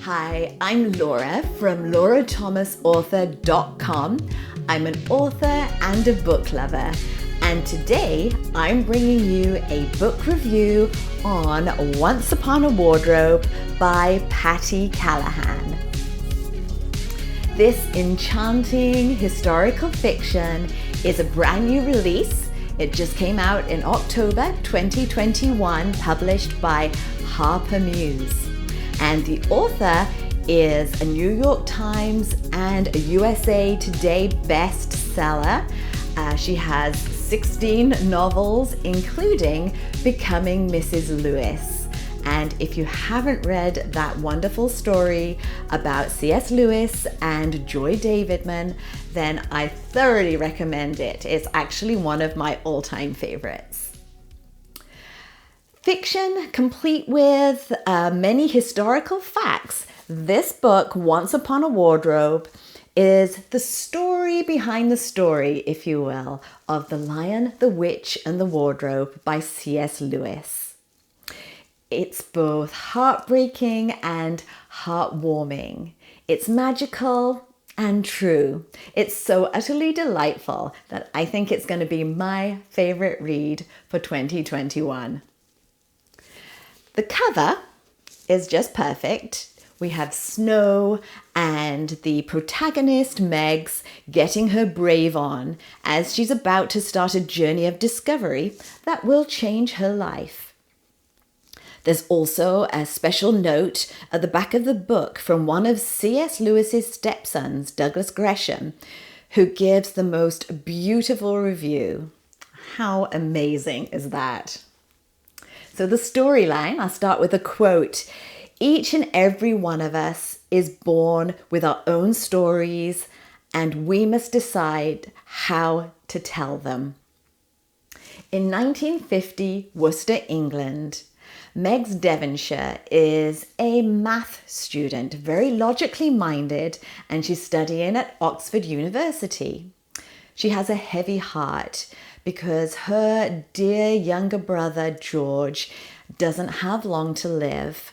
Hi, I'm Laura from laurathomasauthor.com. I'm an author and a book lover, and today I'm bringing you a book review on Once Upon a Wardrobe by Patti Callahan. This enchanting historical fiction is a brand new release. It just came out in October 2021, published by Harper Muse. And the author is a New York Times and a USA Today bestseller. She has 16 novels, including Becoming Mrs. Lewis. And if you haven't read that wonderful story about C.S. Lewis and Joy Davidman, then I thoroughly recommend it. It's actually one of my all-time favorites. Fiction complete with many historical facts. This book, Once Upon a Wardrobe, is the story behind the story, if you will, of The Lion, the Witch, and the Wardrobe by C.S. Lewis. It's both heartbreaking and heartwarming. It's magical and true. It's so utterly delightful that I think it's going to be my favorite read for 2021. The cover is just perfect. We have snow and the protagonist, Megs, getting her brave on as she's about to start a journey of discovery that will change her life. There's also a special note at the back of the book from one of C.S. Lewis's stepsons, Douglas Gresham, who gives the most beautiful review. How amazing is that? So the storyline, I'll start with a quote. Each and every one of us is born with our own stories, and we must decide how to tell them. In 1950, Worcester, England, Megs Devonshire is a math student, very logically minded, and she's studying at Oxford University. She has a heavy heart because her dear younger brother, George, doesn't have long to live.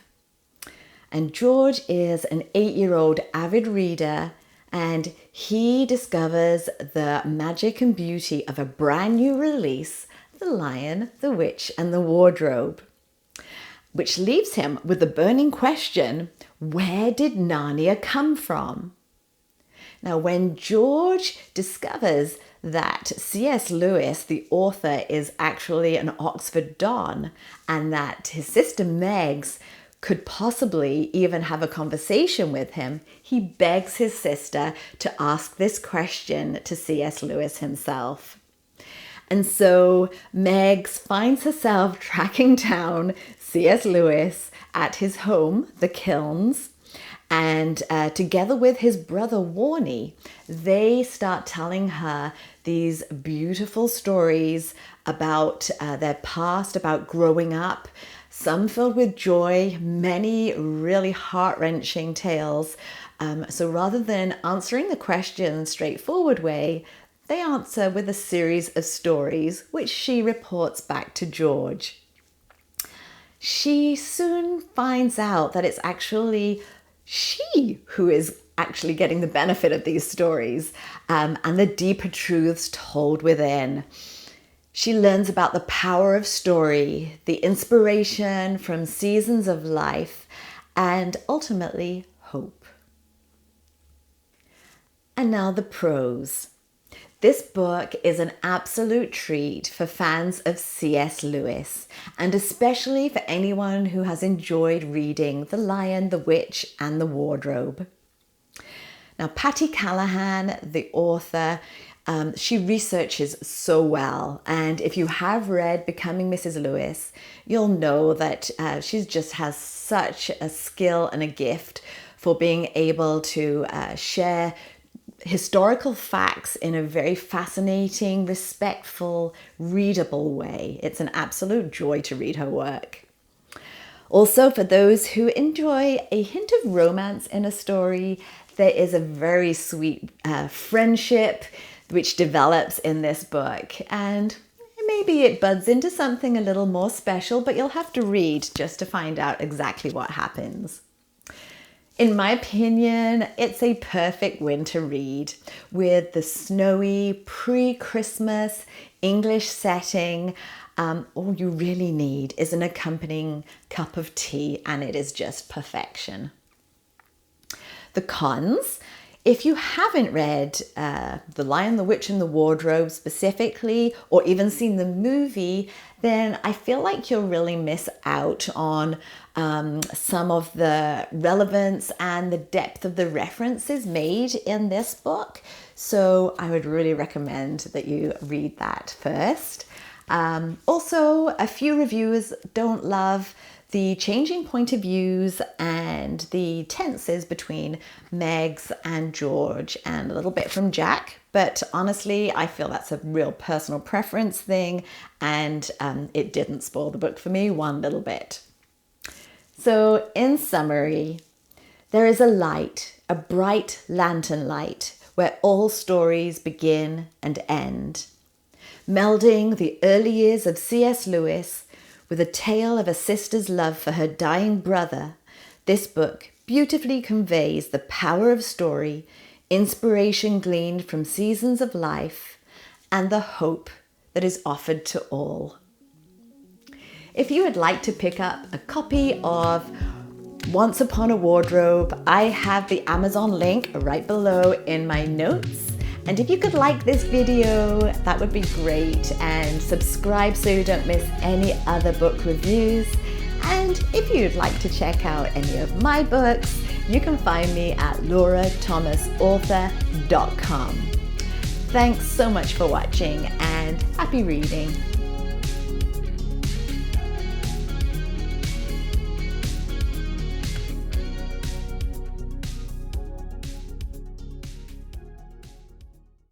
And George is an 8-year-old avid reader, and he discovers the magic and beauty of a brand new release, The Lion, the Witch, and the Wardrobe, which leaves him with the burning question, where did Narnia come from? Now, when George discovers that C.S. Lewis, the author, is actually an Oxford Don, and that his sister Megs could possibly even have a conversation with him, he begs his sister to ask this question to C.S. Lewis himself. And so Megs finds herself tracking down C.S. Lewis at his home, the Kilns, and together with his brother Warnie, they start telling her these beautiful stories about their past, about growing up, some filled with joy, many really heart-wrenching tales. So rather than answering the question straightforward way, they answer with a series of stories, which she reports back to George. She soon finds out that it's actually she who is actually getting the benefit of these stories and the deeper truths told within. She learns about the power of story, the inspiration from seasons of life, and ultimately hope. And now the prose. This book is an absolute treat for fans of C.S. Lewis, and especially for anyone who has enjoyed reading The Lion, the Witch, and the Wardrobe. Now, Patti Callahan, the author, she researches so well, and if you have read Becoming Mrs. Lewis, you'll know that she just has such a skill and a gift for being able to share historical facts in a very fascinating, respectful, readable way. It's an absolute joy to read her work. Also, for those who enjoy a hint of romance in a story, there is a very sweet friendship which develops in this book, and maybe it buds into something a little more special, but you'll have to read just to find out exactly what happens. In my opinion, it's a perfect winter read with the snowy pre-Christmas English setting. All you really need is an accompanying cup of tea, and it is just perfection. The cons: if you haven't read The Lion, the Witch and the Wardrobe specifically, or even seen the movie, then I feel like you'll really miss out on some of the relevance and the depth of the references made in this book. So I would really recommend that you read that first. Also, a few reviewers don't love the changing point of views and the tenses between Megs and George, and a little bit from Jack. But honestly, I feel that's a real personal preference thing, and it didn't spoil the book for me one little bit. So in summary, there is a light, a bright lantern light, where all stories begin and end. Melding the early years of C.S. Lewis with a tale of a sister's love for her dying brother, this book beautifully conveys the power of story, inspiration gleaned from seasons of life, and the hope that is offered to all. If you would like to pick up a copy of Once Upon a Wardrobe, I have the Amazon link right below in my notes. And if you could like this video, that would be great, and subscribe so you don't miss any other book reviews. And if you'd like to check out any of my books, you can find me at laurathomasauthor.com. Thanks so much for watching, and happy reading.